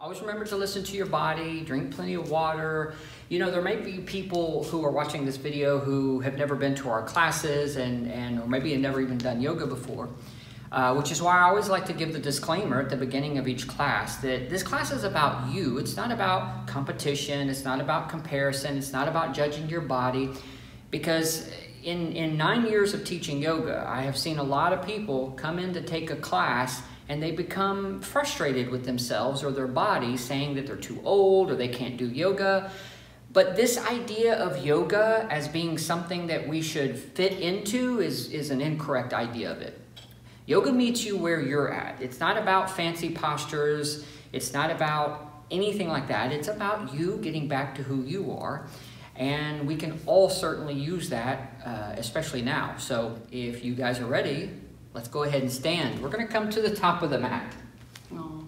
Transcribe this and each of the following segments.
Always remember to listen to your body, drink plenty of water. You know, there might be people who are watching this video who have never been to our classes or maybe have never even done yoga before, which is why I always like to give the disclaimer at the beginning of each class that this class is about you. It's not about competition. It's not about comparison. It's not about judging your body, because in 9 years of teaching yoga, I have seen a lot of people come in to take a class and they become frustrated with themselves or their body, saying that they're too old or they can't do yoga. But this idea of yoga as being something that we should fit into is an incorrect idea of it. Yoga meets you where you're at. It's not about fancy postures. It's not about anything like that. It's about you getting back to who you are. And we can all certainly use that, especially now. So if you guys are ready, let's go ahead and stand. We're going to come to the top of the mat. Oh.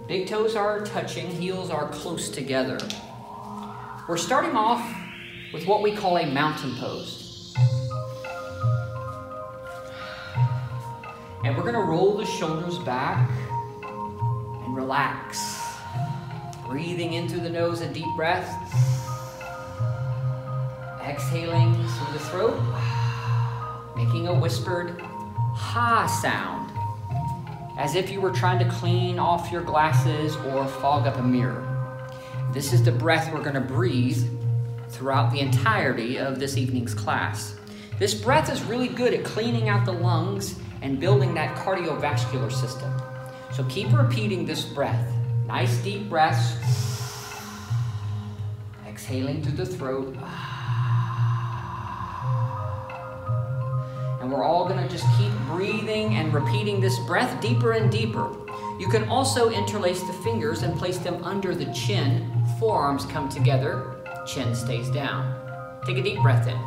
Big toes are touching, heels are close together. We're starting off with what we call a mountain pose. And we're going to roll the shoulders back and relax. Breathing in through the nose, a deep breath. Exhaling through the throat. Making a whispered ha sound, as if you were trying to clean off your glasses or fog up a mirror. This is the breath we're going to breathe throughout the entirety of this evening's class. This breath is really good at cleaning out the lungs and building that cardiovascular system. So keep repeating this breath. Nice deep breaths. Exhaling through the throat. And we're all going to just keep breathing and repeating this breath deeper and deeper. You can also interlace the fingers and place them under the chin. Forearms come together. Chin stays down. Take a deep breath in.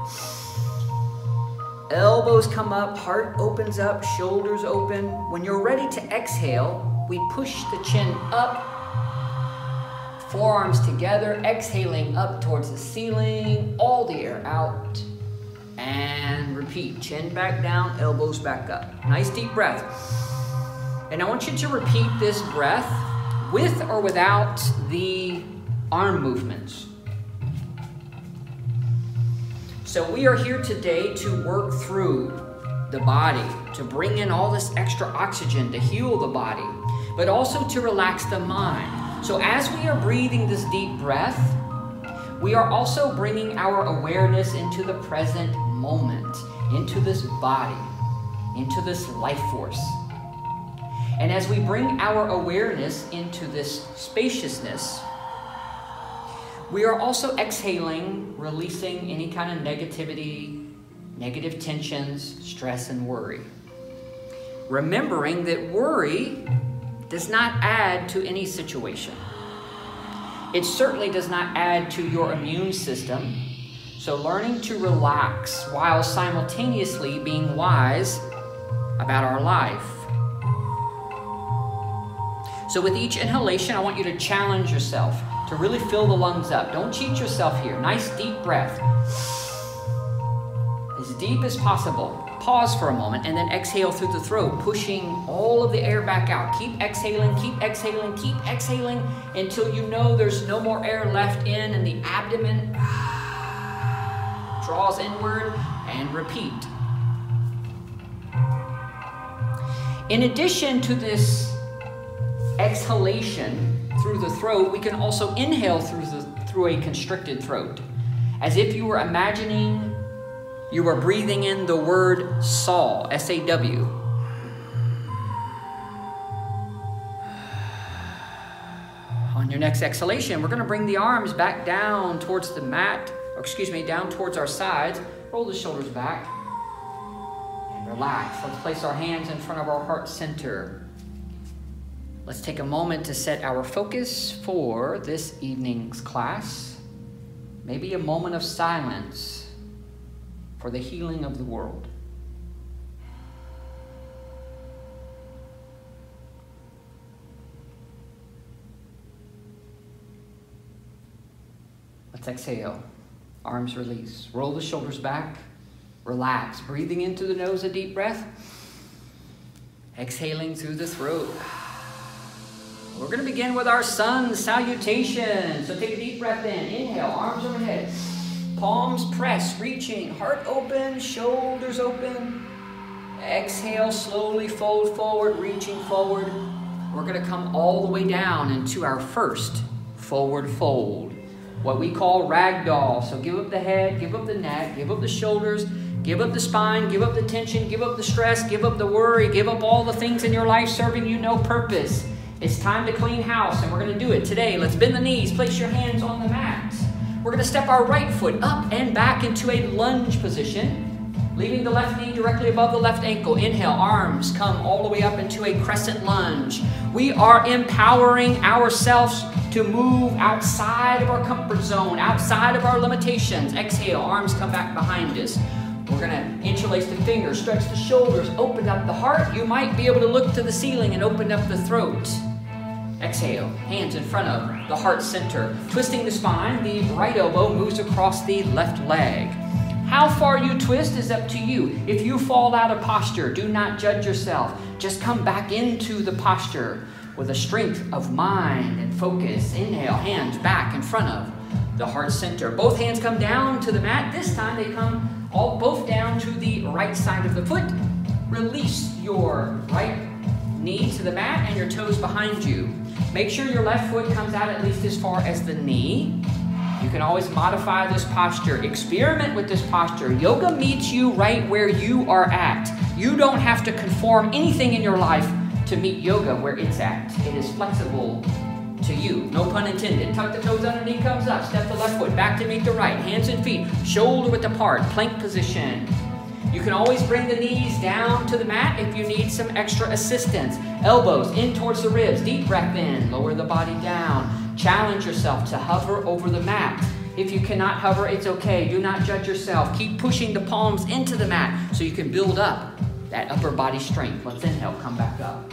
Elbows come up, heart opens up, shoulders open. When you're ready to exhale, we push the chin up. Forearms together, exhaling up towards the ceiling, all the air out. And repeat, chin back down, elbows back up. Nice deep breath. And I want you to repeat this breath with or without the arm movements. So we are here today to work through the body, to bring in all this extra oxygen, to heal the body, but also to relax the mind. So as we are breathing this deep breath, we are also bringing our awareness into the present moment, into this body, into this life force. And as we bring our awareness into this spaciousness, we are also exhaling, releasing any kind of negativity, negative tensions, stress, and worry. Remembering that worry does not add to any situation. It certainly does not add to your immune system. So learning to relax while simultaneously being wise about our life. So with each inhalation, I want you to challenge yourself to really fill the lungs up. Don't cheat yourself here. Nice deep breath. As deep as possible. Pause for a moment and then exhale through the throat, pushing all of the air back out. Keep exhaling, keep exhaling, keep exhaling until you know there's no more air left in and the abdomen draws inward, and repeat. In addition to this exhalation through the throat, we can also inhale through a constricted throat, as if you were imagining you are breathing in the word saw, S-A-W. On your next exhalation, we're going to bring the arms back down towards the mat, down towards our sides. Roll the shoulders back and relax. Let's place our hands in front of our heart center. Let's take a moment to set our focus for this evening's class. Maybe a moment of silence for the healing of the world. Let's exhale. Arms release. Roll the shoulders back. Relax. Breathing in through the nose, a deep breath. Exhaling through the throat. We're going to begin with our sun salutation. So take a deep breath in. Inhale, arms overhead. Palms pressed, reaching. Heart open, shoulders open. Exhale, slowly fold forward, reaching forward. We're going to come all the way down into our first forward fold. What we call ragdoll. So give up the head, give up the neck, give up the shoulders, give up the spine, give up the tension, give up the stress, give up the worry, give up all the things in your life serving you no purpose. It's time to clean house, and we're going to do it today. Let's bend the knees, place your hands on the mat. We're going to step our right foot up and back into a lunge position, leaving the left knee directly above the left ankle. Inhale, arms come all the way up into a crescent lunge. We are empowering ourselves to move outside of our comfort zone, outside of our limitations. Exhale, arms come back behind us. We're going to interlace the fingers, stretch the shoulders, open up the heart. You might be able to look to the ceiling and open up the throat. Exhale, hands in front of the heart center. Twisting the spine, the right elbow moves across the left leg. How far you twist is up to you. If you fall out of posture, do not judge yourself. Just come back into the posture with a strength of mind and focus. Inhale, hands back in front of the heart center. Both hands come down to the mat. This time they come both down to the right side of the foot. Release your right knee to the mat and your toes behind you. Make sure your left foot comes out at least as far as the knee. You can always modify this posture. Experiment with this posture. Yoga meets you right where you are at. You don't have to conform anything in your life to meet yoga where it's at. It is flexible to you. No pun intended. Tuck the toes under, knee comes up. Step the left foot back to meet the right. Hands and feet shoulder width apart. Plank position. You can always bring the knees down to the mat if you need some extra assistance. Elbows in towards the ribs. Deep breath in. Lower the body down. Challenge yourself to hover over the mat. If you cannot hover, it's okay. Do not judge yourself. Keep pushing the palms into the mat so you can build up that upper body strength. Let's inhale, come back up.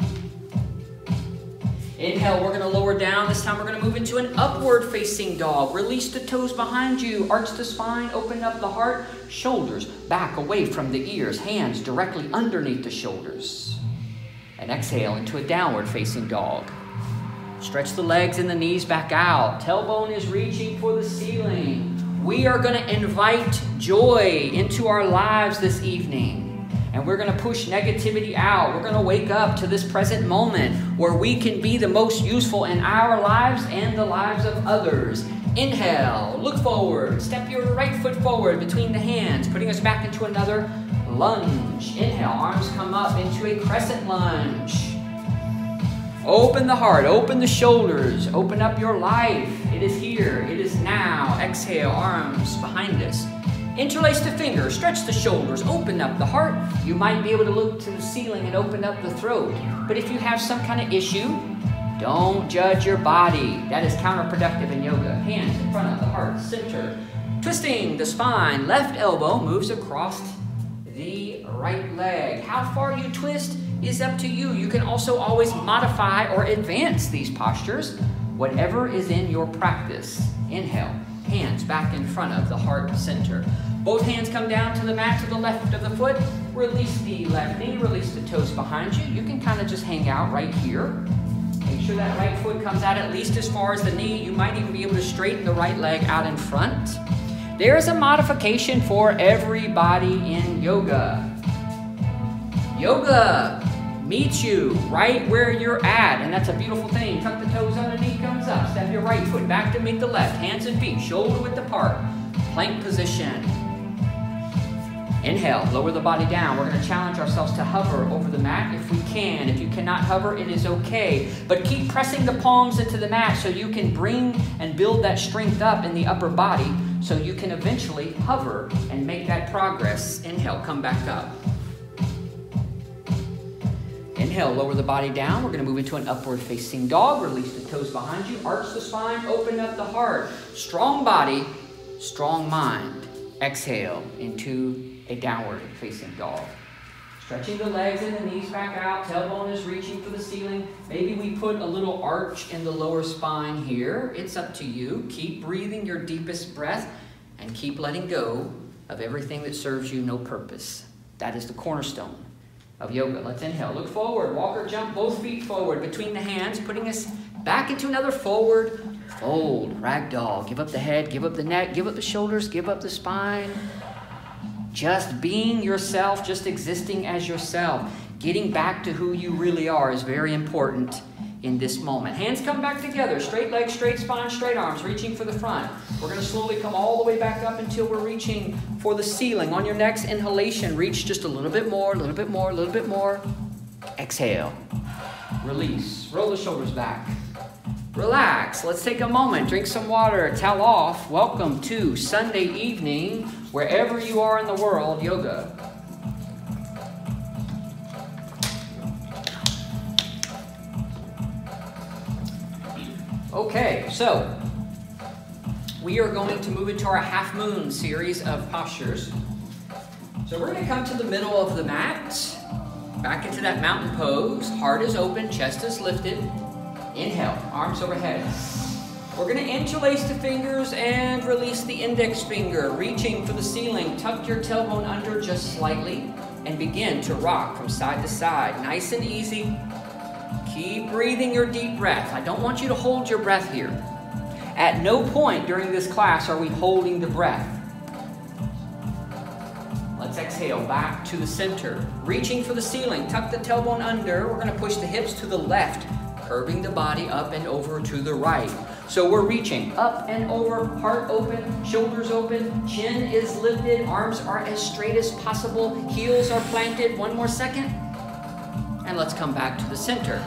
Inhale, we're going to lower down. This time we're going to move into an upward facing dog. Release the toes behind you. Arch the spine, open up the heart. Shoulders back away from the ears. Hands directly underneath the shoulders. And exhale into a downward facing dog. Stretch the legs and the knees back out. Tailbone is reaching for the ceiling. We are going to invite joy into our lives this evening. And we're going to push negativity out. We're going to wake up to this present moment where we can be the most useful in our lives and the lives of others. Inhale, look forward. Step your right foot forward between the hands, putting us back into another lunge. Inhale, arms come up into a crescent lunge. Open the heart, open the shoulders, open up your life. It is here, it is now. Exhale, arms behind us. Interlace the fingers, stretch the shoulders, open up the heart. You might be able to look to the ceiling and open up the throat. But if you have some kind of issue, don't judge your body. That is counterproductive in yoga. Hands in front of the heart center. Twisting the spine, left elbow moves across the right leg. How far you twist is up to you. You can also always modify or advance these postures, whatever is in your practice. Inhale, hands back in front of the heart center. Both hands come down to the mat to the left of the foot. Release the left knee, release the toes behind you. You can kind of just hang out right here. Make sure that right foot comes out at least as far as the knee. You might even be able to straighten the right leg out in front. There is a modification for everybody in yoga. Yoga meets you right where you're at, and that's a beautiful thing. Tuck the toes under, knee comes up. Step your right foot back to meet the left. Hands and feet shoulder width apart. Plank position. Inhale, lower the body down. We're going to challenge ourselves to hover over the mat if we can. If you cannot hover, it is okay. But keep pressing the palms into the mat so you can bring and build that strength up in the upper body so you can eventually hover and make that progress. Inhale, come back up. Inhale, lower the body down. We're going to move into an upward facing dog. Release the toes behind you. Arch the spine. Open up the heart. Strong body, strong mind. Exhale into a downward facing dog. Stretching the legs and the knees back out. Tailbone is reaching for the ceiling. Maybe we put a little arch in the lower spine here. It's up to you. Keep breathing your deepest breath and keep letting go of everything that serves you no purpose. That is the cornerstone of yoga. Let's inhale. Look forward. Walk or jump both feet forward between the hands, putting us back into another forward fold. Ragdoll. Give up the head, give up the neck, give up the shoulders, give up the spine. Just being yourself, just existing as yourself. Getting back to who you really are is very important in this moment. Hands come back together. Straight legs, straight spine, straight arms, reaching for the front. We're going to slowly come all the way back up until we're reaching for the ceiling. On your next inhalation, reach just a little bit more, a little bit more, a little bit more. Exhale. Release. Roll the shoulders back. Relax. Let's take a moment. Drink some water. Towel off. Welcome to Sunday evening, wherever you are in the world, yoga. Okay, so we are going to move into our half moon series of postures. So we're going to come to the middle of the mat, back into that mountain pose. Heart is open, chest is lifted. Inhale, arms overhead. We're going to interlace the fingers and release the index finger, reaching for the ceiling. Tuck your tailbone under just slightly and begin to rock from side to side. Nice and easy. Keep breathing your deep breath. I don't want you to hold your breath here. At no point during this class are we holding the breath. Let's exhale back to the center. Reaching for the ceiling. Tuck the tailbone under. We're going to push the hips to the left, curving the body up and over to the right. So we're reaching up and over, heart open, shoulders open, chin is lifted, arms are as straight as possible, heels are planted. One more second. And let's come back to the center.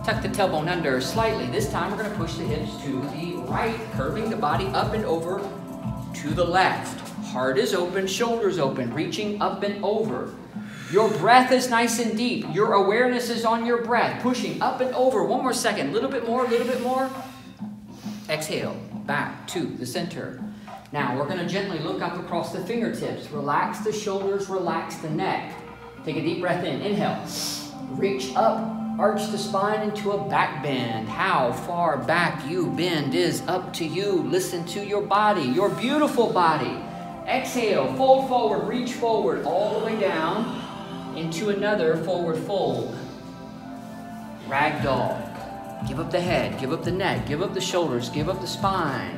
Tuck the tailbone under slightly. This time we're going to push the hips to the right, curving the body up and over to the left. Heart is open, shoulders open, reaching up and over. Your breath is nice and deep. Your awareness is on your breath, pushing up and over. One more second. A little bit more, a little bit more. Exhale, back to the center. Now we're going to gently look up across the fingertips. Relax the shoulders, relax the neck. Take a deep breath in. Inhale. Reach up. Arch the spine into a back bend. How far back you bend is up to you. Listen to your body, your beautiful body. Exhale, fold forward, reach forward, all the way down into another forward fold. Ragdoll. Give up the head, give up the neck, give up the shoulders, give up the spine.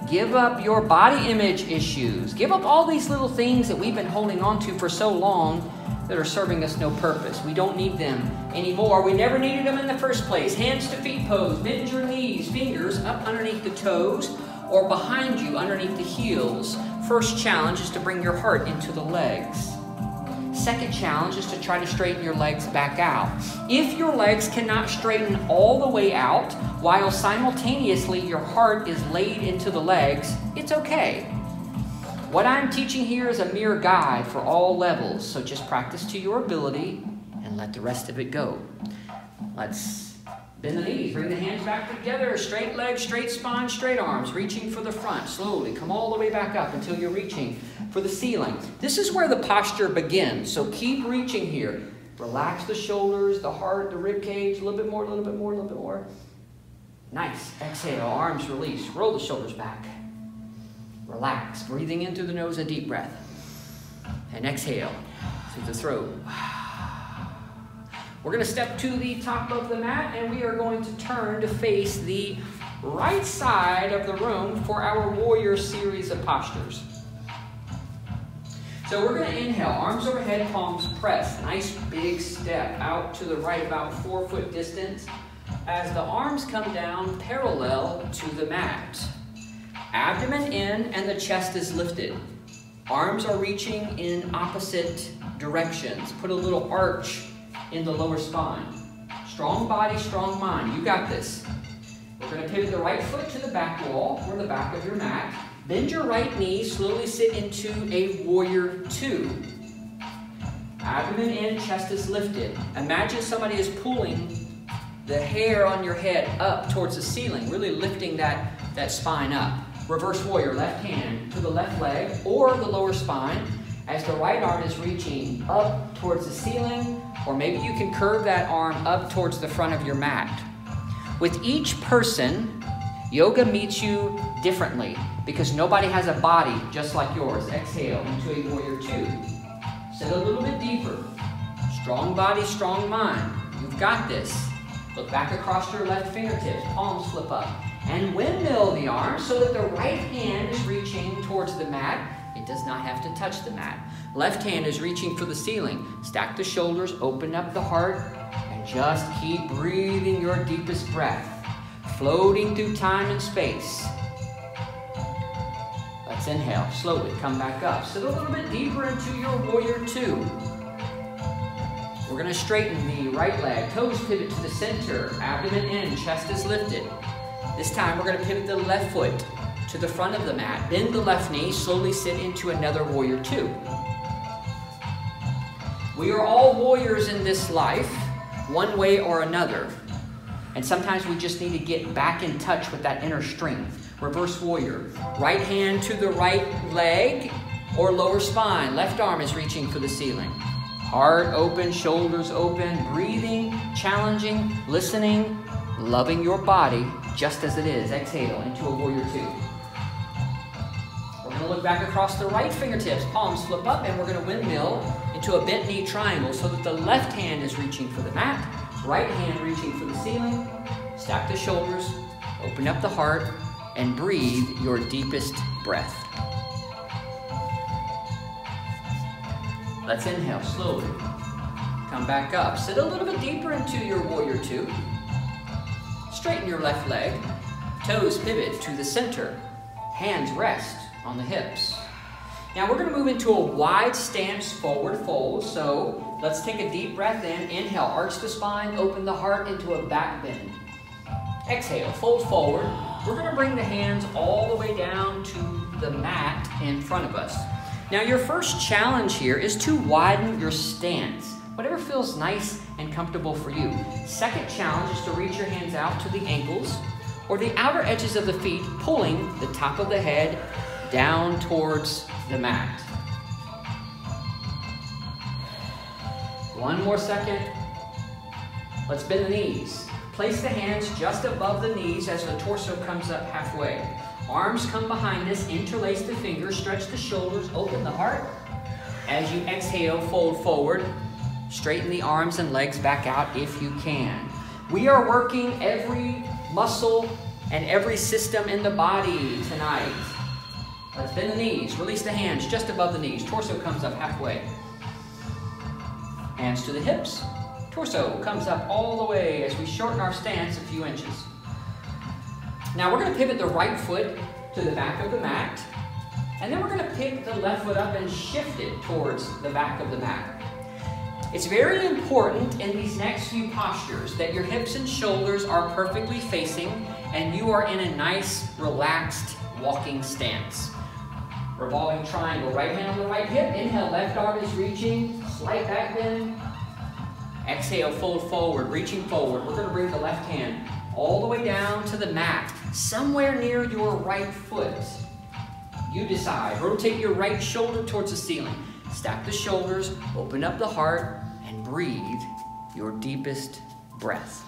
Give up your body image issues. Give up all these little things that we've been holding on to for so long that are serving us no purpose. We don't need them anymore. We never needed them in the first place. Hands to feet pose. Bend your knees, fingers up underneath the toes or behind you underneath the heels. First challenge is to bring your heart into the legs. Second challenge is to try to straighten your legs back out. If your legs cannot straighten all the way out while simultaneously your heart is laid into the legs, it's okay. What I'm teaching here is a mere guide for all levels, so just practice to your ability and let the rest of it go. Let's bend the knees, bring the hands back together, straight legs, straight spine, straight arms, reaching for the front. Slowly come all the way back up until you're reaching for the ceiling. This is where the posture begins, so keep reaching here. Relax the shoulders, the heart, the rib cage, a little bit more, a little bit more, a little bit more. Nice. Exhale, arms release, roll the shoulders back. Relax, breathing in through the nose, a deep breath. And exhale through the throat. We're going to step to the top of the mat and we are going to turn to face the right side of the room for our warrior series of postures. So we're going to inhale, arms overhead, palms pressed. Nice big step out to the right, about 4 foot distance, as the arms come down parallel to the mat. Abdomen in and the chest is lifted. Arms are reaching in opposite directions. Put a little arch in the lower spine. Strong body, strong mind. You got this. We're going to pivot the right foot to the back wall or the back of your mat. Bend your right knee, slowly sit into a warrior 2. Abdomen in, chest is lifted. Imagine somebody is pulling the hair on your head up towards the ceiling, really lifting that spine up. Reverse warrior, left hand to the left leg or the lower spine as the right arm is reaching up towards the ceiling, or maybe you can curve that arm up towards the front of your mat. With each person, Yoga meets you differently because nobody has a body just like yours. Exhale into a warrior two. Sit a little bit deeper. Strong body, strong mind. You've got this. Look back across your left fingertips. Palms flip up. And windmill the arms so that the right hand is reaching towards the mat. It does not have to touch the mat. Left hand is reaching for the ceiling. Stack the shoulders, open up the heart, and just keep breathing your deepest breath. Floating through time and space. Let's inhale. Slowly come back up. Sit a little bit deeper into your warrior two. We're going to straighten the right leg. Toes pivot to the center. Abdomen in. Chest is lifted. This time we're going to pivot the left foot to the front of the mat. Bend the left knee. Slowly sit into another warrior two. We are all warriors in this life, one way or another. And sometimes we just need to get back in touch with that inner strength. Reverse warrior. Right hand to the right leg or lower spine. Left arm is reaching for the ceiling. Heart open, shoulders open, breathing, challenging, listening, loving your body just as it is. Exhale into a warrior two. We're going to look back across the right fingertips. Palms flip up and we're going to windmill into a bent knee triangle so that the left hand is reaching for the mat. Right hand reaching for the ceiling. Stack the shoulders, open up the heart, and breathe your deepest breath. Let's inhale slowly. Come back up. Sit a little bit deeper into your warrior two. Straighten your left leg. Toes pivot to the center. Hands rest on the hips. Now we're going to move into a wide stance forward fold. So let's take a deep breath in. Inhale, arch the spine, open the heart into a back bend. Exhale, fold forward. We're going to bring the hands all the way down to the mat in front of us. Now your first challenge here is to widen your stance. Whatever feels nice and comfortable for you. Second challenge is to reach your hands out to the ankles or the outer edges of the feet, pulling the top of the head down towards the mat. One more second. Let's bend the knees. Place the hands just above the knees as the torso comes up halfway. Arms come behind us, interlace the fingers, stretch the shoulders, open the heart. As you exhale, fold forward. Straighten the arms and legs back out if you can. We are working every muscle and every system in the body tonight. Let's bend the knees. Release the hands just above the knees. Torso comes up halfway. Hands to the hips. Torso comes up all the way as we shorten our stance a few inches. Now we're going to pivot the right foot to the back of the mat. And then we're going to pick the left foot up and shift it towards the back of the mat. It's very important in these next few postures that your hips and shoulders are perfectly facing and you are in a nice, relaxed, walking stance. Revolving triangle, right hand on the right hip. Inhale, left arm is reaching, slight back bend. Exhale, fold forward, reaching forward. We're going to bring the left hand all the way down to the mat, somewhere near your right foot. You decide. Rotate your right shoulder towards the ceiling. Stack the shoulders, open up the heart, and breathe your deepest breath.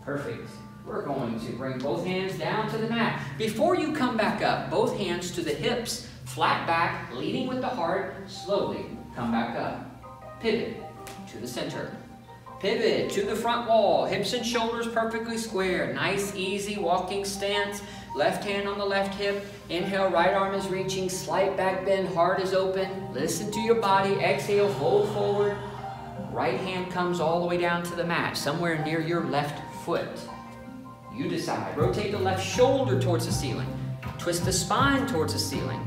Perfect. We're going to bring both hands down to the mat. Before you come back up, both hands to the hips, flat back, leading with the heart, slowly come back up. Pivot to the center. Pivot to the front wall, hips and shoulders perfectly square. Nice, easy walking stance. Left hand on the left hip. Inhale, right arm is reaching, slight back bend, heart is open. Listen to your body. Exhale, fold forward. Right hand comes all the way down to the mat, somewhere near your left foot. You decide. Rotate the left shoulder towards the ceiling. Twist the spine towards the ceiling.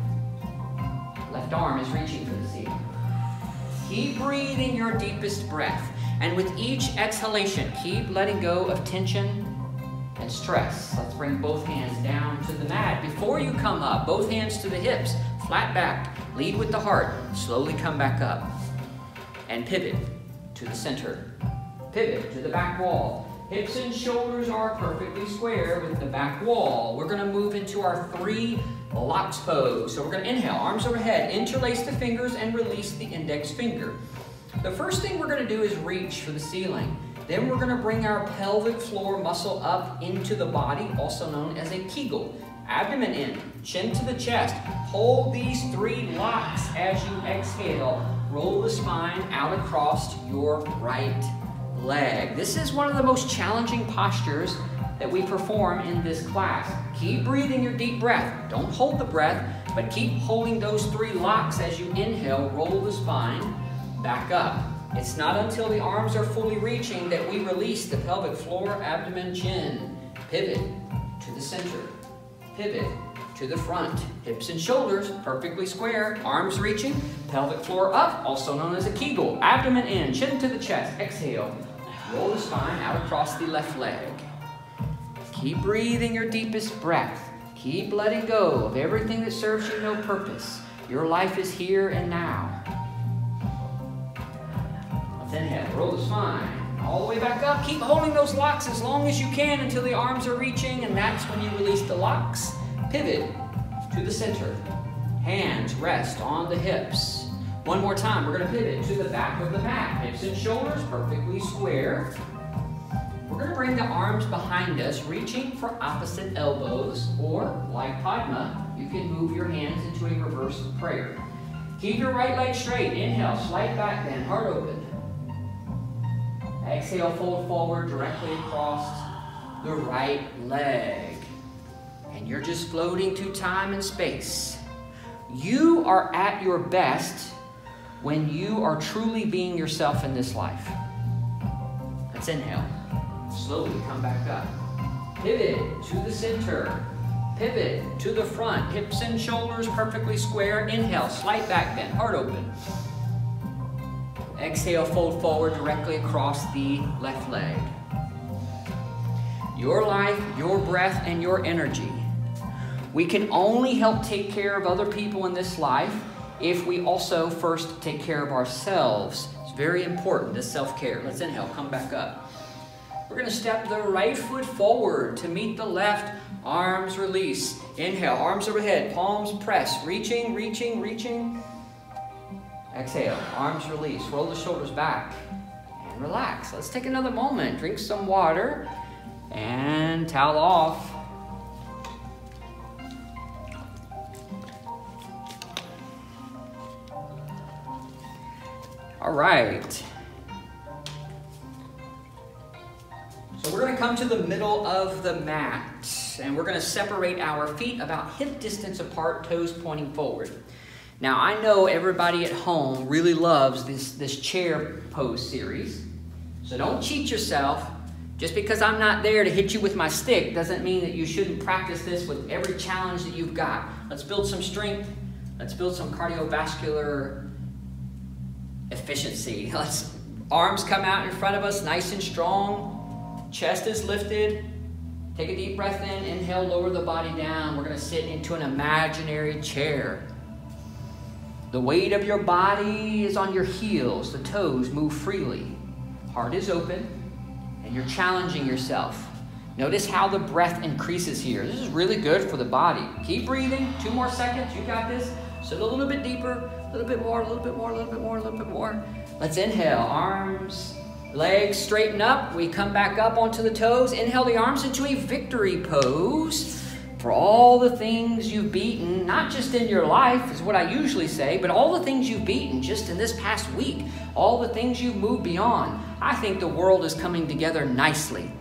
Left arm is reaching for the ceiling. Keep breathing your deepest breath. And with each exhalation, keep letting go of tension and stress. Let's bring both hands down to the mat. Before you come up, both hands to the hips, flat back, lead with the heart. Slowly come back up. And pivot to the center. Pivot to the back wall. Hips and shoulders are perfectly square with the back wall. We're going to move into our 3 blocks pose. So we're going to inhale, arms overhead, interlace the fingers and release the index finger. The first thing we're going to do is reach for the ceiling. Then we're gonna bring our pelvic floor muscle up into the body, also known as a Kegel. Abdomen in, chin to the chest. Hold these 3 locks as you exhale. Roll the spine out across your right leg. This is one of the most challenging postures that we perform in this class. Keep breathing your deep breath. Don't hold the breath, but keep holding those 3 locks as you inhale. Roll the spine back up. It's not until the arms are fully reaching that we release the pelvic floor, abdomen, chin. Pivot to the center. Pivot to the front. Hips and shoulders perfectly square. Arms reaching. Pelvic floor up, also known as a Kegel. Abdomen in, chin to the chest. Exhale. Roll the spine out across the left leg. Keep breathing your deepest breath. Keep letting go of everything that serves you no purpose. Your life is here and now. Let's inhale. Roll the spine all the way back up. Keep holding those locks as long as you can until the arms are reaching, and that's when you release the locks. Pivot to the center. Hands rest on the hips. One more time, we're gonna pivot to the back of the mat. Hips and shoulders perfectly square. We're gonna bring the arms behind us, reaching for opposite elbows, or like Padma, you can move your hands into a reverse prayer. Keep your right leg straight. Inhale, slight back bend, heart open. Exhale, fold forward directly across the right leg. And you're just floating to time and space. You are at your best when you are truly being yourself in this life. Let's inhale. Slowly come back up. Pivot to the center. Pivot to the front. Hips and shoulders perfectly square. Inhale, slight back bend, heart open. Exhale, fold forward directly across the left leg. Your life, your breath, and your energy. We can only help take care of other people in this life if we also first take care of ourselves. It's very important, this self-care. Let's inhale, come back up. We're gonna step the right foot forward to meet the left, arms release. Inhale, arms overhead, palms press, reaching, reaching, reaching. Exhale, arms release, roll the shoulders back and relax. Let's take another moment, drink some water and towel off. All right. So we're gonna come to the middle of the mat and we're gonna separate our feet about hip distance apart, toes pointing forward. Now I know everybody at home really loves this chair pose series. So don't cheat yourself. Just because I'm not there to hit you with my stick doesn't mean that you shouldn't practice this with every challenge that you've got. Let's build some strength. Let's build some cardiovascular efficiency. Arms come out in front of us nice and strong. Chest is lifted. Take a deep breath in. Inhale, lower the body down. We're going to sit into an imaginary chair. The weight of your body is on your heels. The toes move freely. Heart is open. And you're challenging yourself. Notice how the breath increases here. This is really good for the body. Keep breathing. 2 more seconds. You got this. Sit a little bit deeper. A little bit more, a little bit more, a little bit more, a little bit more. Let's inhale. Arms, legs straighten up. We come back up onto the toes. Inhale the arms into a victory pose. For all the things you've beaten, not just in your life is what I usually say, but all the things you've beaten just in this past week, all the things you've moved beyond. I think the world is coming together nicely.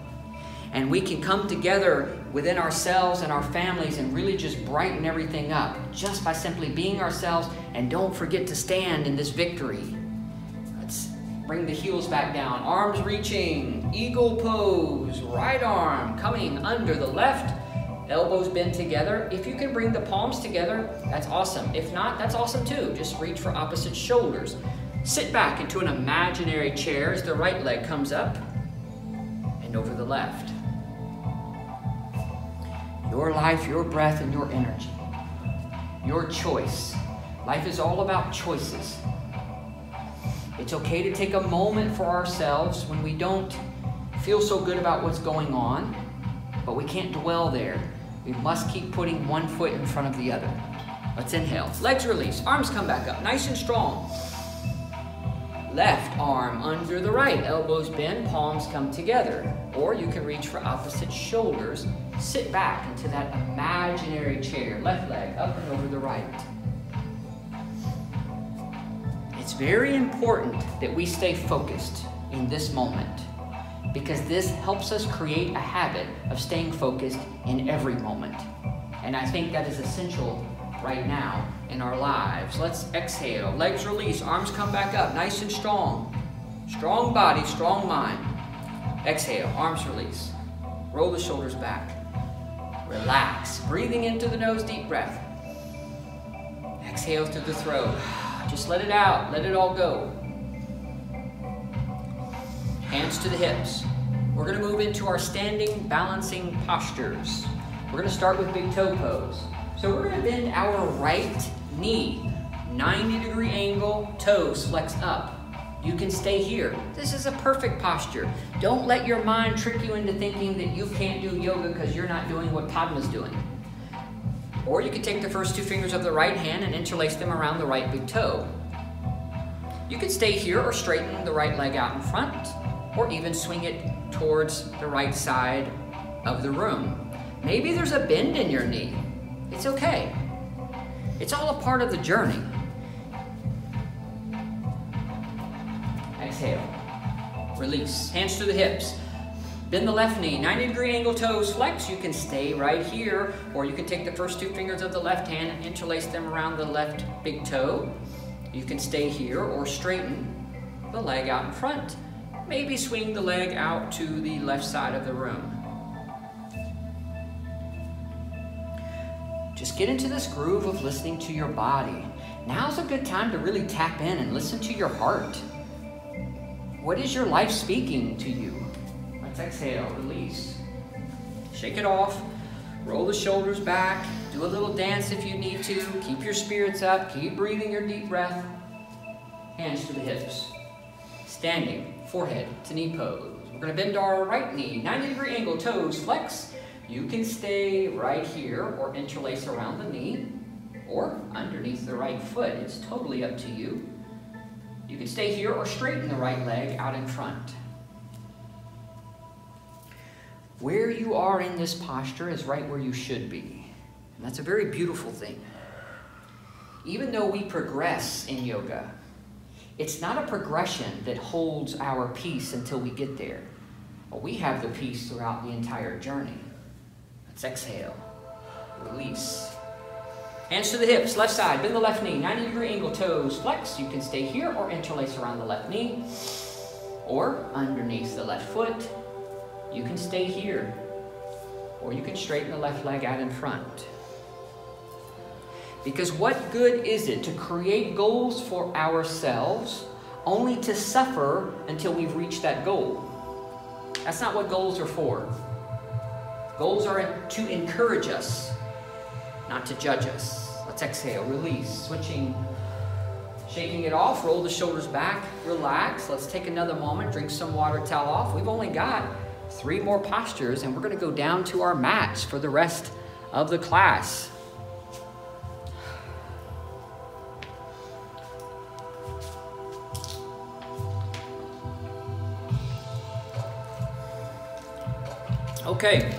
And we can come together within ourselves and our families and really just brighten everything up just by simply being ourselves. And don't forget to stand in this victory. Let's bring the heels back down. Arms reaching, eagle pose, right arm coming under the left. Elbows bend together. If you can bring the palms together, that's awesome. If not, that's awesome too. Just reach for opposite shoulders. Sit back into an imaginary chair as the right leg comes up and over the left. Your life, your breath, and your energy. Your choice. Life is all about choices. It's okay to take a moment for ourselves when we don't feel so good about what's going on, but we can't dwell there. We must keep putting one foot in front of the other. Let's inhale. Legs release. Arms come back up. Nice and strong. Left arm under the right, elbows bend, palms come together. Or you can reach for opposite shoulders. Sit back into that imaginary chair. Left leg up and over the right. It's very important that we stay focused in this moment, because this helps us create a habit of staying focused in every moment. And I think that is essential right now in our lives. Let's exhale, legs release, arms come back up, nice and strong. Strong body, strong mind. Exhale, arms release. Roll the shoulders back. Relax, breathing into the nose, deep breath. Exhale through the throat. Just let it out, let it all go. Hands to the hips. We're gonna move into our standing balancing postures. We're gonna start with big toe pose. So we're gonna bend our right knee, 90-degree angle, toes flex up. You can stay here. This is a perfect posture. Don't let your mind trick you into thinking that you can't do yoga because you're not doing what Padma's doing. Or you can take the first two fingers of the right hand and interlace them around the right big toe. You can stay here or straighten the right leg out in front, or even swing it towards the right side of the room. Maybe there's a bend in your knee. It's okay. It's all a part of the journey. Exhale. Release. Hands to the hips. Bend the left knee. 90-degree angle, toes flex. You can stay right here, or you can take the first two fingers of the left hand and interlace them around the left big toe. You can stay here or straighten the leg out in front. Maybe swing the leg out to the left side of the room. Just get into this groove of listening to your body. Now's a good time to really tap in and listen to your heart. What is your life speaking to you? Let's exhale, release. Shake it off, roll the shoulders back, do a little dance if you need to, keep your spirits up, keep breathing your deep breath. Hands to the hips. Standing, forehead to knee pose. We're gonna bend our right knee, 90-degree angle, toes flex. You can stay right here or interlace around the knee or underneath the right foot. It's totally up to you. You can stay here or straighten the right leg out in front. Where you are in this posture is right where you should be. And that's a very beautiful thing. Even though we progress in yoga, it's not a progression that holds our peace until we get there. Well, we have the peace throughout the entire journey. Let's exhale, release. Hands to the hips, left side, bend the left knee, 90-degree angle, toes flex. You can stay here or interlace around the left knee or underneath the left foot. You can stay here or you can straighten the left leg out in front. Because what good is it to create goals for ourselves only to suffer until we've reached that goal? That's not what goals are for. Goals are to encourage us, not to judge us. Let's exhale, release, switching, shaking it off, roll the shoulders back, relax. Let's take another moment, drink some water, towel off. We've only got 3 more postures and we're gonna go down to our mats for the rest of the class. Okay.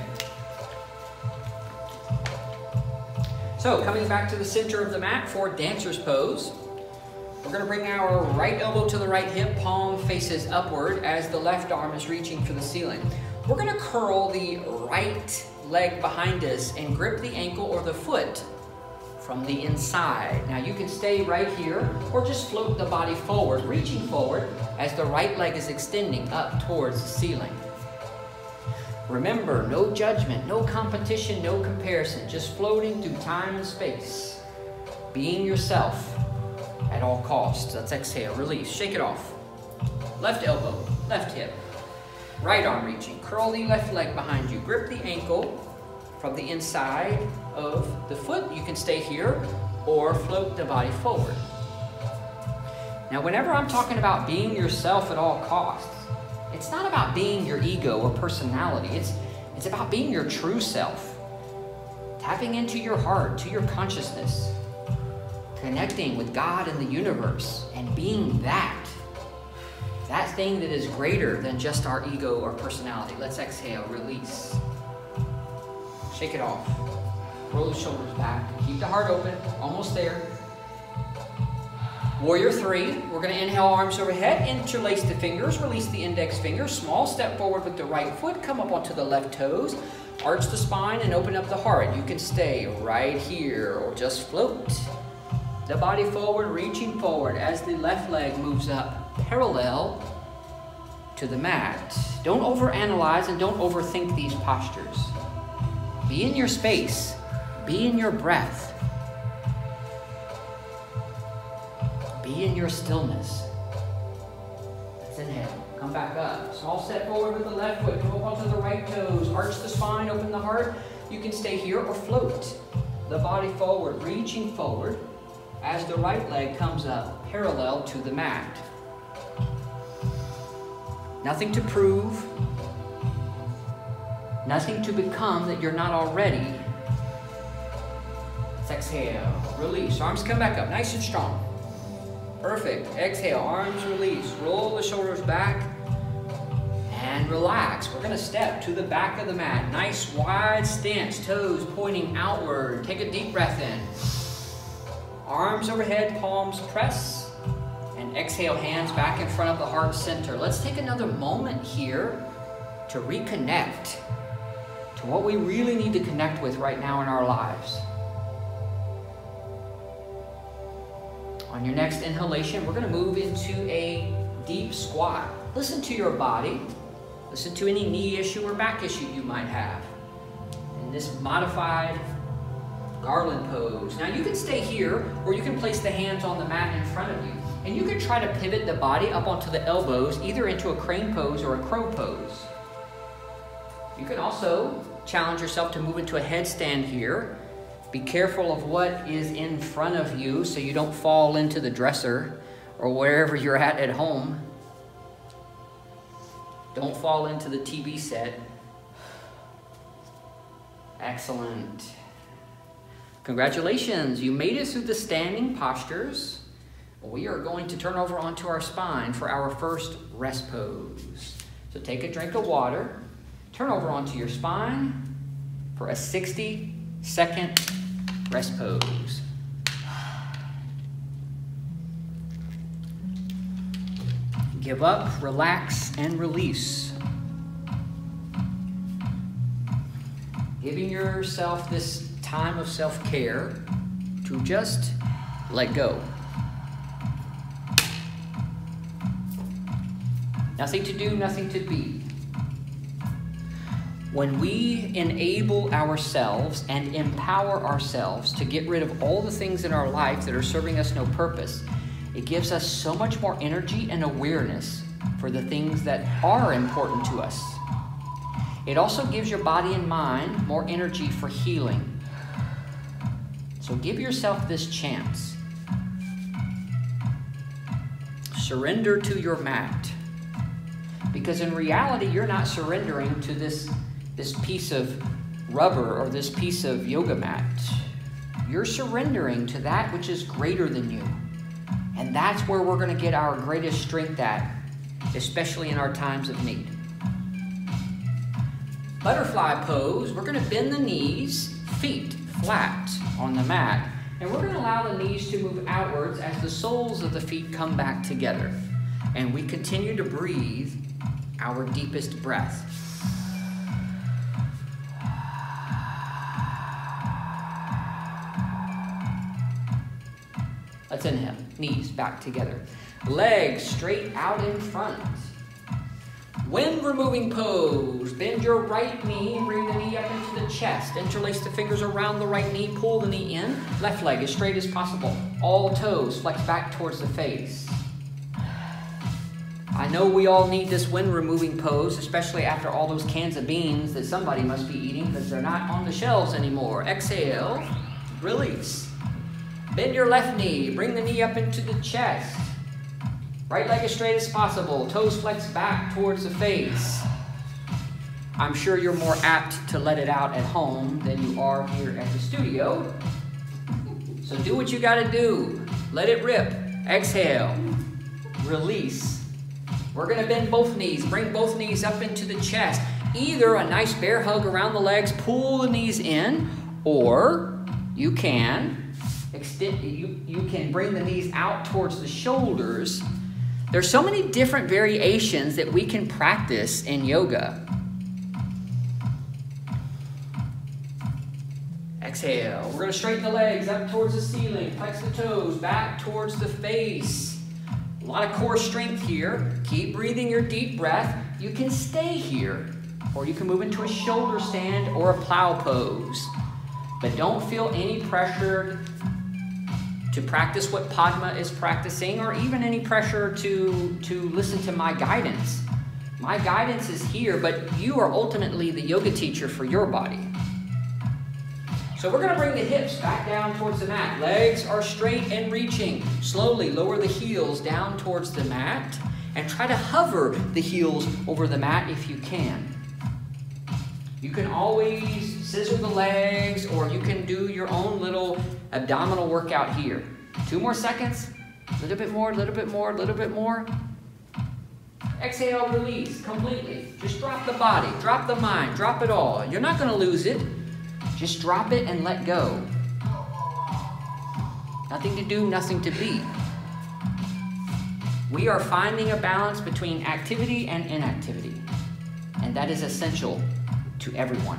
So coming back to the center of the mat for dancer's pose, we're going to bring our right elbow to the right hip, palm faces upward as the left arm is reaching for the ceiling. We're going to curl the right leg behind us and grip the ankle or the foot from the inside. Now you can stay right here or just float the body forward, reaching forward as the right leg is extending up towards the ceiling. Remember, no judgment, no competition, no comparison, just floating through time and space. Being yourself at all costs. Let's exhale, release, shake it off. Left elbow, left hip, right arm reaching. Curl the left leg behind you. Grip the ankle from the inside of the foot. You can stay here or float the body forward. Now, whenever I'm talking about being yourself at all costs, it's not about being your ego or personality. It's about being your true self. Tapping into your heart, to your consciousness. Connecting with God and the universe and being that. that thing that is greater than just our ego or personality. Let's exhale, release. Shake it off. Roll the shoulders back. Keep the heart open, almost there. Warrior 3, we're going to inhale, arms overhead, interlace the fingers, release the index finger, small step forward with the right foot, come up onto the left toes, arch the spine and open up the heart. You can stay right here or just float. The body forward, reaching forward as the left leg moves up parallel to the mat. Don't overanalyze and don't overthink these postures. Be in your space, be in your breath. Be in your stillness. Let's inhale. Come back up. Small step forward with the left foot. Come up onto the right toes. Arch the spine. Open the heart. You can stay here or float. The body forward, reaching forward as the right leg comes up parallel to the mat. Nothing to prove. Nothing to become that you're not already. Let's exhale. Release. Arms come back up. Nice and strong. Perfect. Exhale, arms release. Roll the shoulders back and relax. We're going to step to the back of the mat. Nice wide stance, toes pointing outward. Take a deep breath in. Arms overhead, palms press, and exhale, hands back in front of the heart center. Let's take another moment here to reconnect to what we really need to connect with right now in our lives. On your next inhalation, we're going to move into a deep squat. Listen to your body. Listen to any knee issue or back issue you might have. In this modified garland pose. Now you can stay here, or you can place the hands on the mat in front of you. And you can try to pivot the body up onto the elbows, either into a crane pose or a crow pose. You can also challenge yourself to move into a headstand here. Be careful of what is in front of you so you don't fall into the dresser or wherever you're at home. Don't fall into the TV set. Excellent. Congratulations, you made it through the standing postures. We are going to turn over onto our spine for our first rest pose. So take a drink of water, turn over onto your spine for a 60-second rest pose. Give up, relax, and release. Giving yourself this time of self-care to just let go. Nothing to do, nothing to be. When we enable ourselves and empower ourselves to get rid of all the things in our life that are serving us no purpose, it gives us so much more energy and awareness for the things that are important to us. It also gives your body and mind more energy for healing. So give yourself this chance. Surrender to your mat. Because in reality, you're not surrendering to this piece of rubber or this piece of yoga mat. You're surrendering to that which is greater than you. And that's where we're going to get our greatest strength at, especially in our times of need. Butterfly pose, we're going to bend the knees, feet flat on the mat, and we're going to allow the knees to move outwards as the soles of the feet come back together. And we continue to breathe our deepest breath. Let's inhale, knees back together. Legs straight out in front. Wind removing pose. Bend your right knee, bring the knee up into the chest. Interlace the fingers around the right knee, pull the knee in. Left leg as straight as possible. All toes flex back towards the face. I know we all need this wind removing pose, especially after all those cans of beans that somebody must be eating because they're not on the shelves anymore. Exhale, release. Bend your left knee, bring the knee up into the chest. Right leg as straight as possible, toes flex back towards the face. I'm sure you're more apt to let it out at home than you are here at the studio. So do what you gotta do. Let it rip. Exhale, release. We're gonna bend both knees, bring both knees up into the chest. Either a nice bear hug around the legs, pull the knees in, or you can extend, you can bring the knees out towards the shoulders. There's so many different variations that we can practice in yoga. Exhale. We're going to straighten the legs up towards the ceiling, flex the toes, back towards the face. A lot of core strength here. Keep breathing your deep breath. You can stay here, or you can move into a shoulder stand or a plow pose. But don't feel any pressure to practice what Padma is practicing, or even any pressure to listen to my guidance. My guidance is here, but you are ultimately the yoga teacher for your body. So we're going to bring the hips back down towards the mat. Legs are straight and reaching. Slowly lower the heels down towards the mat and try to hover the heels over the mat if you can. You can always scissor the legs, or you can do your own little abdominal workout here. 2 more seconds. A little bit more, a little bit more, a little bit more. Exhale, release completely. Just drop the body, drop the mind, drop it all. You're not going to lose it. Just drop it and let go. Nothing to do, nothing to be. We are finding a balance between activity and inactivity, and that is essential to everyone.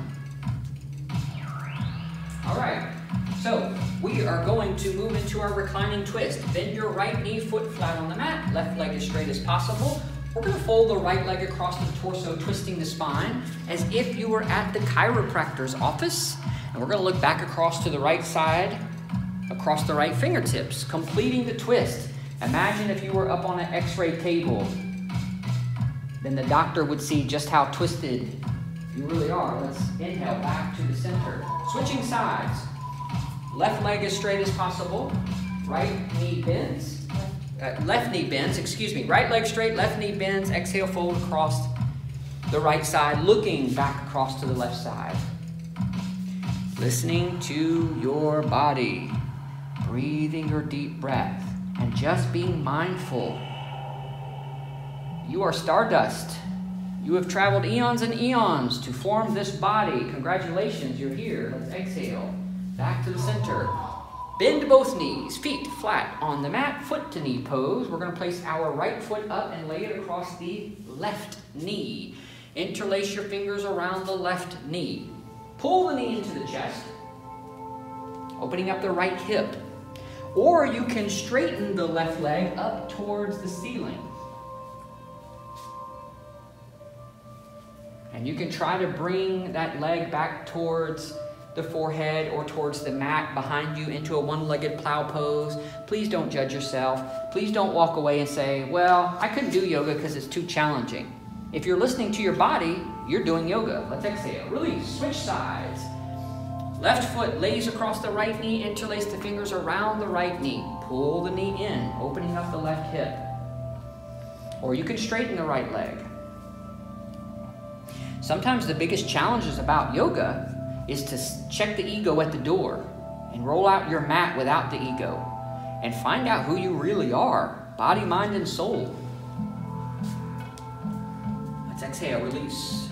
All right, so we are going to move into our reclining twist. Bend your right knee, foot flat on the mat, left leg as straight as possible. We're going to fold the right leg across the torso, twisting the spine as if you were at the chiropractor's office. And we're going to look back across to the right side, across the right fingertips, completing the twist. Imagine if you were up on an x-ray table. Then the doctor would see just how twisted you really are. Let's inhale back to the center. Switching sides. Left leg as straight as possible. Right knee bends. Left knee bends, excuse me. Right leg straight, left knee bends. Exhale, fold across the right side, looking back across to the left side. Listening to your body, breathing your deep breath, and just being mindful. You are stardust. You have traveled eons and eons to form this body. Congratulations, you're here. Let's exhale. Back to the center. Bend both knees, feet flat on the mat, foot to knee pose. We're going to place our right foot up and lay it across the left knee. Interlace your fingers around the left knee. Pull the knee into the chest, opening up the right hip. Or you can straighten the left leg up towards the ceiling. And you can try to bring that leg back towards the forehead or towards the mat behind you into a one-legged plow pose. Please don't judge yourself. Please don't walk away and say, well, I couldn't do yoga because it's too challenging. If you're listening to your body, you're doing yoga. Let's exhale. Release. Switch sides. Left foot lays across the right knee. Interlace the fingers around the right knee. Pull the knee in, opening up the left hip. Or you can straighten the right leg. Sometimes the biggest challenges about yoga is to check the ego at the door and roll out your mat without the ego and find out who you really are, body, mind, and soul. Let's exhale, release.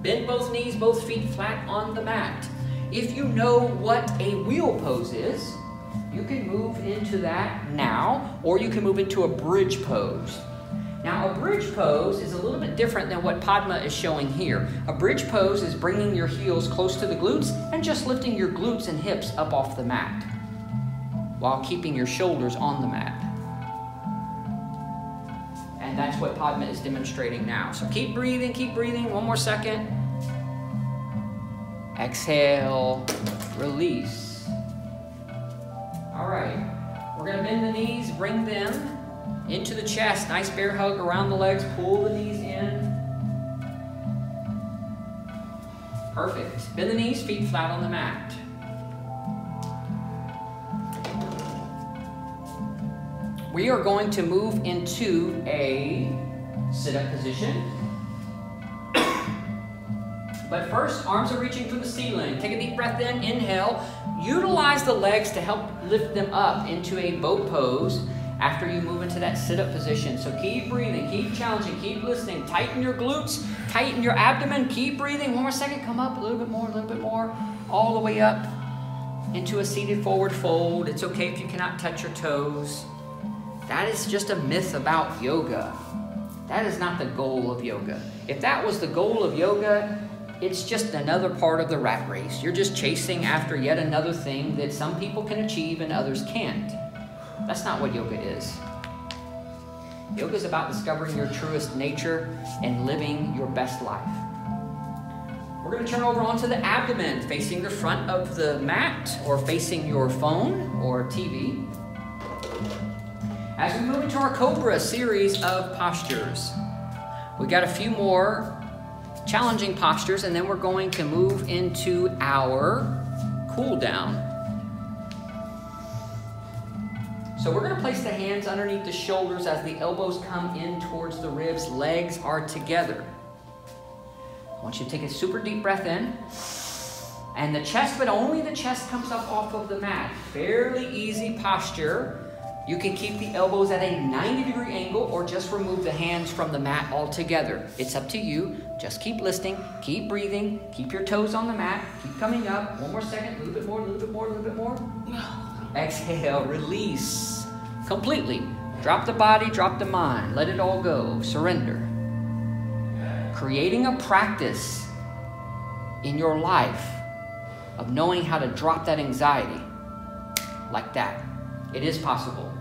Bend both knees, both feet flat on the mat. If you know what a wheel pose is, you can move into that now, or you can move into a bridge pose. Now, a bridge pose is a little bit different than what Padma is showing here. A bridge pose is bringing your heels close to the glutes and just lifting your glutes and hips up off the mat while keeping your shoulders on the mat. And that's what Padma is demonstrating now. So keep breathing, 1 more second. Exhale, release. All right, we're gonna bend the knees, bring them into the chest. Nice bear hug around the legs, pull the knees in. Perfect. Bend the knees, feet flat on the mat. We are going to move into a sit-up position. But first, arms are reaching for the ceiling. Take a deep breath in, inhale. Utilize the legs to help lift them up into a boat pose. after you move into that sit-up position. So keep breathing, keep challenging, keep listening. Tighten your glutes, tighten your abdomen, keep breathing. One more second, come up a little bit more, all the way up into a seated forward fold. It's okay if you cannot touch your toes. That is just a myth about yoga. That is not the goal of yoga. If that was the goal of yoga, it's just another part of the rat race. You're just chasing after yet another thing that some people can achieve and others can't. That's not what yoga is. Yoga is about discovering your truest nature and living your best life. We're going to turn over onto the abdomen, facing the front of the mat or facing your phone or TV. As we move into our Cobra series of postures, we got a few more challenging postures, and then we're going to move into our cool down. So we're going to place the hands underneath the shoulders as the elbows come in towards the ribs. Legs are together. I want you to take a super deep breath in. And the chest, but only the chest comes up off of the mat. Fairly easy posture. You can keep the elbows at a 90-degree angle or just remove the hands from the mat altogether. It's up to you. Just keep listening, keep breathing, keep your toes on the mat, keep coming up. One more second, a little bit more, a little bit more, a little bit more. Exhale, release completely. Drop the body, drop the mind. Let it all go. Surrender. Creating a practice in your life of knowing how to drop that anxiety like that. It is possible.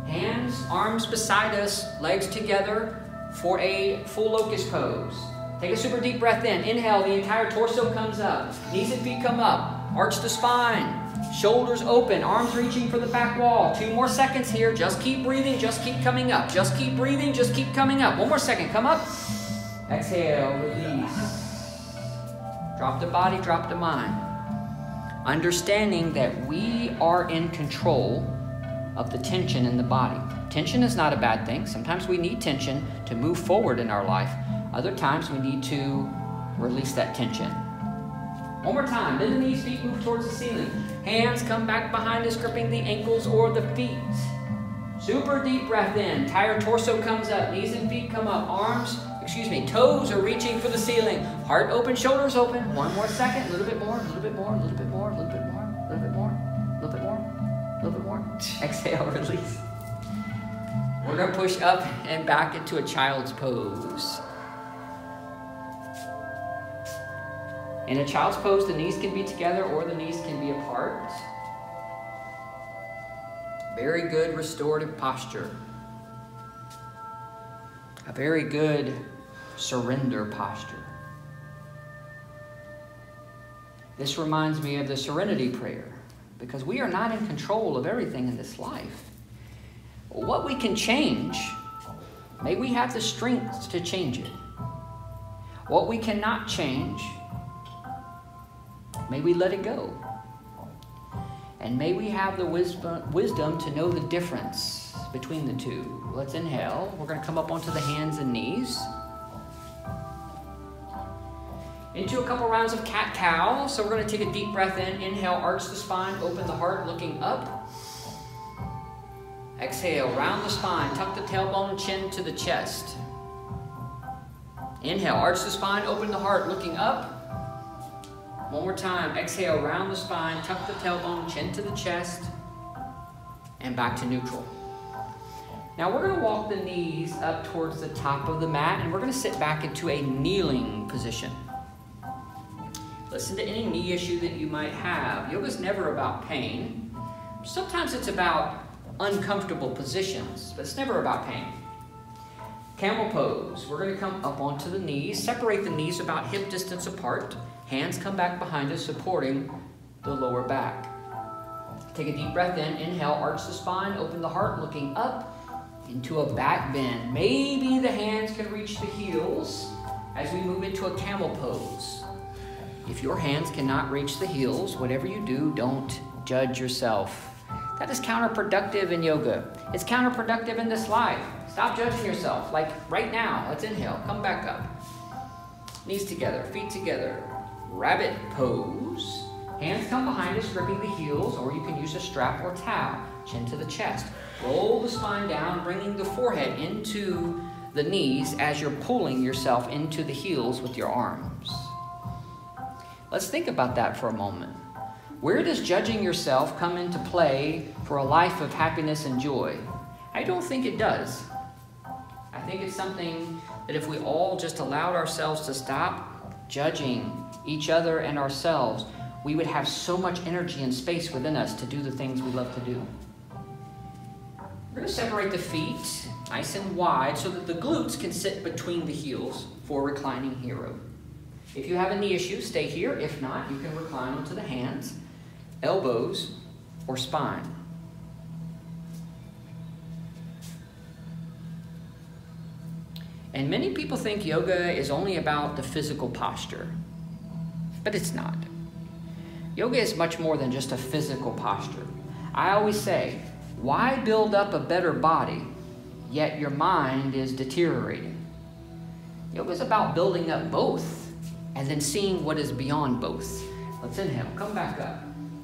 Hands, arms beside us, legs together for a full locust pose. Take a super deep breath in. Inhale, the entire torso comes up. Knees and feet come up. Arch the spine. Shoulders open, arms reaching for the back wall. 2 more seconds here. Just keep breathing, just keep coming up. Just keep breathing, just keep coming up. 1 more second, come up. Exhale, release. Drop the body, drop the mind. Understanding that we are in control of the tension in the body. Tension is not a bad thing. Sometimes we need tension to move forward in our life. Other times we need to release that tension. 1 more time. Bend the knees, feet move towards the ceiling. Hands come back behind us, gripping the ankles or the feet. Super deep breath in. Entire torso comes up. Knees and feet come up. Toes are reaching for the ceiling. Heart open, shoulders open. 1 more second. A little bit more, a little bit more, a little bit more, a little bit more, a little bit more, a little bit more, a little bit more. Exhale, release. We're going to push up and back into a child's pose. In a child's pose, the knees can be together or the knees can be apart. Very good restorative posture. A very good surrender posture. This reminds me of the serenity prayer, because we are not in control of everything in this life. What we can change, may we have the strength to change it. What we cannot change, may we let it go. And may we have the wisdom to know the difference between the two. Let's inhale. We're going to come up onto the hands and knees. Into a couple rounds of cat-cow. So we're going to take a deep breath in. Inhale, arch the spine, open the heart, looking up. Exhale, round the spine, tuck the tailbone, chin to the chest. Inhale, arch the spine, open the heart, looking up. 1 more time. Exhale, round the spine, tuck the tailbone, chin to the chest, and back to neutral. Now we're going to walk the knees up towards the top of the mat, and we're going to sit back into a kneeling position. Listen to any knee issue that you might have. Yoga is never about pain. Sometimes it's about uncomfortable positions, but it's never about pain. Camel pose. We're going to come up onto the knees, separate the knees about hip distance apart. Hands come back behind us, supporting the lower back. Take a deep breath in. Inhale, arch the spine, open the heart, looking up into a back bend. Maybe the hands can reach the heels as we move into a camel pose. If your hands cannot reach the heels, whatever you do, don't judge yourself. That is counterproductive in yoga. It's counterproductive in this life. Stop judging yourself. Like right now, let's inhale, come back up. Knees together, feet together. Rabbit pose. Hands come behind us, gripping the heels, or you can use a strap or towel. Chin to the chest. Roll the spine down, bringing the forehead into the knees as you're pulling yourself into the heels with your arms. Let's think about that for a moment. Where does judging yourself come into play for a life of happiness and joy? I don't think it does. I think it's something that if we all just allowed ourselves to stop judging each other and ourselves, we would have so much energy and space within us to do the things we love to do. We're going to separate the feet nice and wide so that the glutes can sit between the heels for reclining hero. If you have a knee issue, stay here. If not, you can recline onto the hands, elbows, or spine. And many people think yoga is only about the physical posture, but it's not. Yoga is much more than just a physical posture. I always say, why build up a better body, yet your mind is deteriorating? Yoga is about building up both and then seeing what is beyond both. Let's inhale, come back up.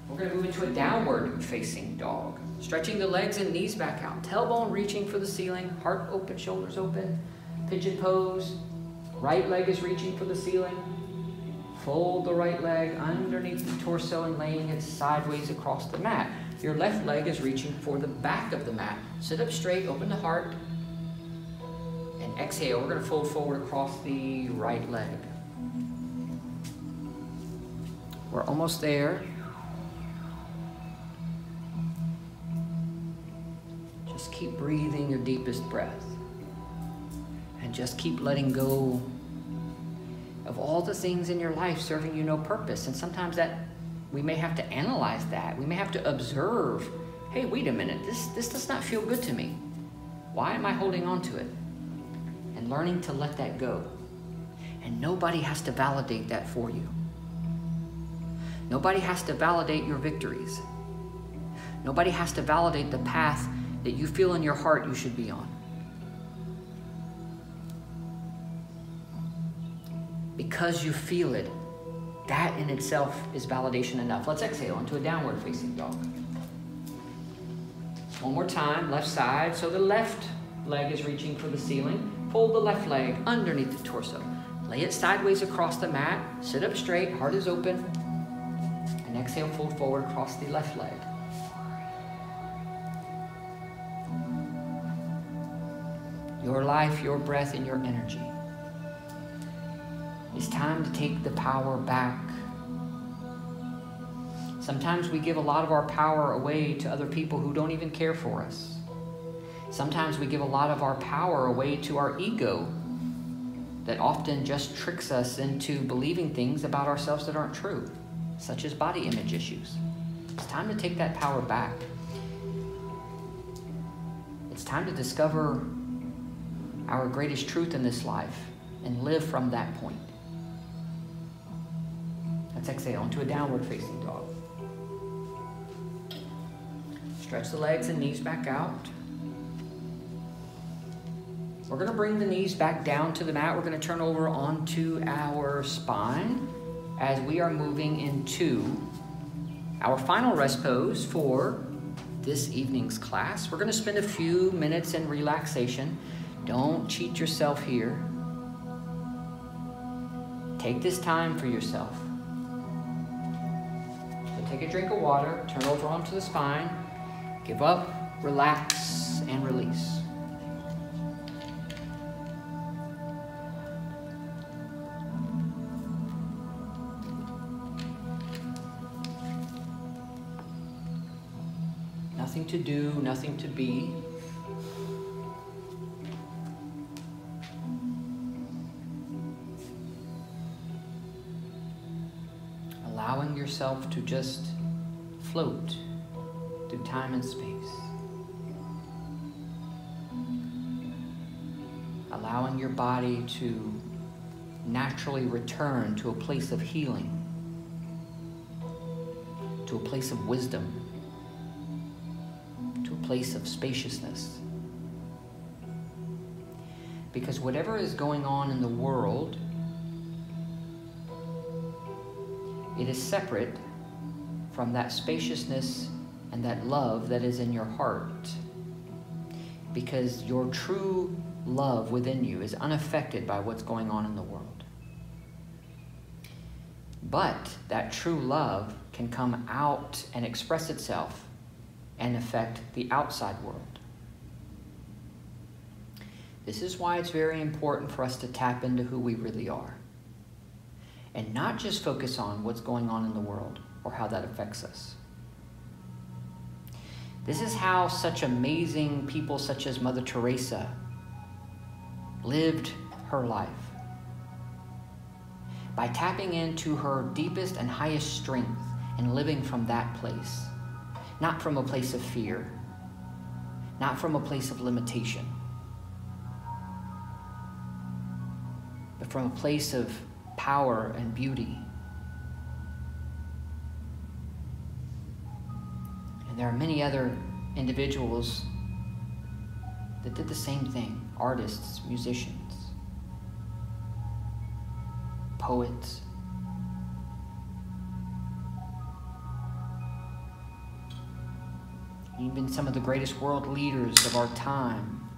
We're going to move into a downward facing dog. Stretching the legs and knees back out. Tailbone reaching for the ceiling, heart open, shoulders open. Pigeon pose, right leg is reaching for the ceiling. Fold the right leg underneath the torso and laying it sideways across the mat. Your left leg is reaching for the back of the mat. Sit up straight, open the heart, and exhale. We're going to fold forward across the right leg. We're almost there. Just keep breathing your deepest breath. And just keep letting go of all the things in your life serving you no purpose. And sometimes that we may have to analyze that. We may have to observe, hey, wait a minute, this does not feel good to me. Why am I holding on to it? And learning to let that go. And nobody has to validate that for you. Nobody has to validate your victories. Nobody has to validate the path that you feel in your heart you should be on. Because you feel it, that in itself is validation enough. Let's exhale into a downward facing dog. One more time, left side. So the left leg is reaching for the ceiling. Fold the left leg underneath the torso. Lay it sideways across the mat. Sit up straight, heart is open. And exhale, fold forward across the left leg. Your life, your breath, and your energy. It's time to take the power back. Sometimes we give a lot of our power away to other people who don't even care for us. Sometimes we give a lot of our power away to our ego that often just tricks us into believing things about ourselves that aren't true, such as body image issues. It's time to take that power back. It's time to discover our greatest truth in this life and live from that point. Let's exhale into a downward facing dog. Stretch the legs and knees back out. We're going to bring the knees back down to the mat. We're going to turn over onto our spine as we are moving into our final rest pose for this evening's class. We're going to spend a few minutes in relaxation. Don't cheat yourself here. Take this time for yourself. Take a drink of water, turn over onto the spine, give up, relax, and release. Nothing to do, nothing to be. Allowing yourself to just float through time and space. Allowing your body to naturally return to a place of healing, to a place of wisdom, to a place of spaciousness. Because whatever is going on in the world, it is separate from that spaciousness and that love that is in your heart. because your true love within you is unaffected by what's going on in the world. But that true love can come out and express itself and affect the outside world. This is why it's very important for us to tap into who we really are and not just focus on what's going on in the world or how that affects us. This is how such amazing people such as Mother Teresa lived her life. By tapping into her deepest and highest strength and living from that place, not from a place of fear, not from a place of limitation, but from a place of power and beauty. And there are many other individuals that did the same thing. Artists, musicians, poets. Even some of the greatest world leaders of our time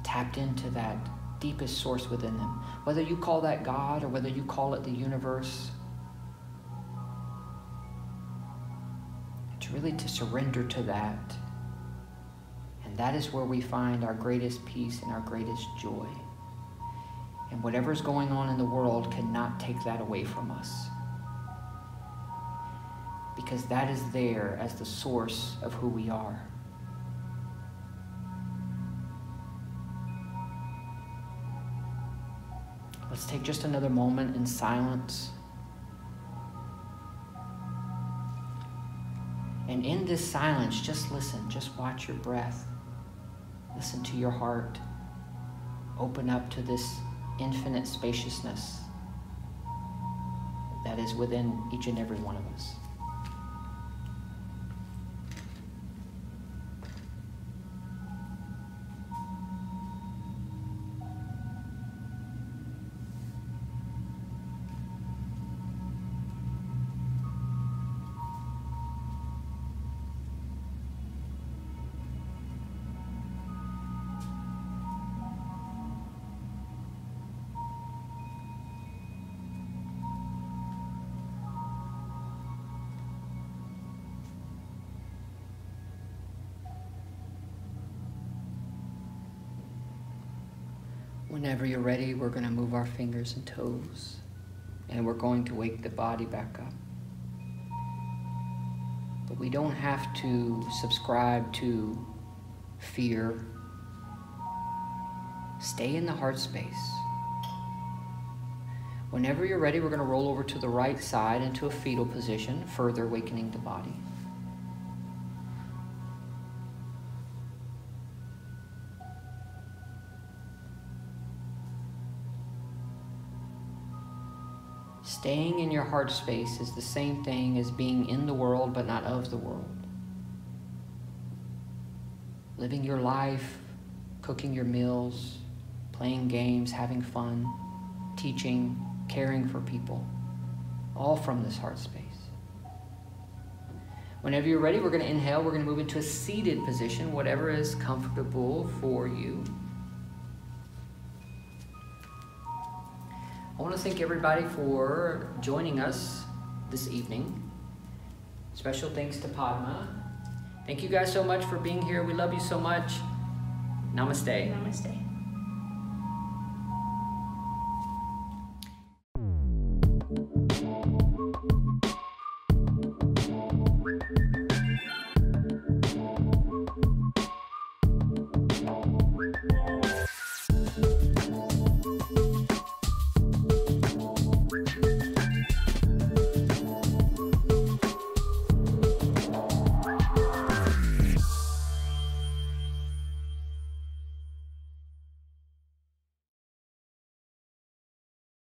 tapped into that deepest source within them. Whether you call that God or whether you call it the universe, it's really to surrender to that. And that is where we find our greatest peace and our greatest joy. And whatever's going on in the world cannot take that away from us, because that is there as the source of who we are. Let's take just another moment in silence. And in this silence, just listen, just watch your breath. Listen to your heart. Open up to this infinite spaciousness that is within each and every one of us. Whenever you're ready, we're going to move our fingers and toes, and we're going to wake the body back up. But we don't have to subscribe to fear. Stay in the heart space. Whenever you're ready, we're going to roll over to the right side into a fetal position, further awakening the body. Staying in your heart space is the same thing as being in the world but not of the world. Living your life, cooking your meals, playing games, having fun, teaching, caring for people, all from this heart space. Whenever you're ready, we're going to inhale. We're going to move into a seated position, whatever is comfortable for you. I want to thank everybody for joining us this evening. Special thanks to Padma. Thank you guys so much for being here. We love you so much. Namaste. Namaste.